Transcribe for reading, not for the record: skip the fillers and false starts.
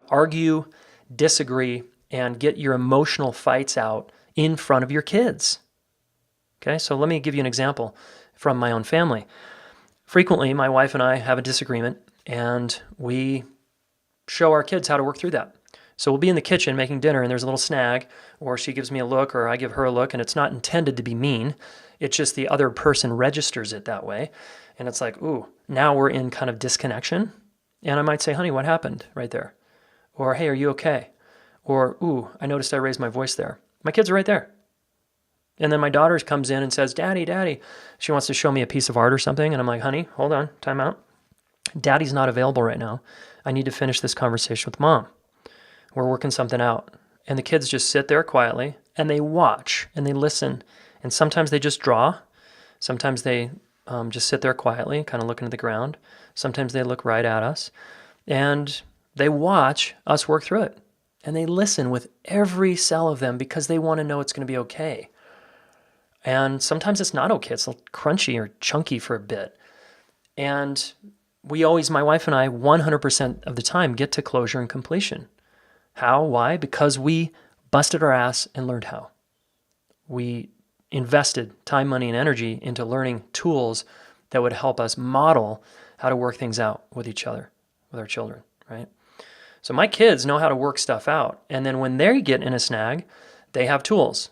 argue, disagree, and get your emotional fights out in front of your kids. Okay, so let me give you an example from my own family. Frequently, my wife and I have a disagreement, and we show our kids how to work through that. So we'll be in the kitchen making dinner, and there's a little snag, or she gives me a look, or I give her a look, and it's not intended to be mean. It's just the other person registers it that way. And it's like, ooh, now we're in kind of disconnection. And I might say, honey, what happened right there? Or, hey, are you okay? Or, ooh, I noticed I raised my voice there. My kids are right there. And then my daughter comes in and says, Daddy, Daddy. She wants to show me a piece of art or something. And I'm like, honey, hold on, time out. Daddy's not available right now. I need to finish this conversation with Mom. We're working something out. And the kids just sit there quietly and they watch and they listen. And sometimes they just draw. Sometimes they just sit there quietly, kind of looking at the ground. Sometimes they look right at us. And they watch us work through it. And they listen with every cell of them because they want to know it's going to be okay. And sometimes it's not okay. It's a little crunchy or chunky for a bit. And we always, my wife and I, 100% of the time get to closure and completion. How? Why? Because we busted our ass and learned how. We invested time, money, and energy into learning tools that would help us model how to work things out with each other, with our children, right? So my kids know how to work stuff out. And then when they get in a snag, they have tools.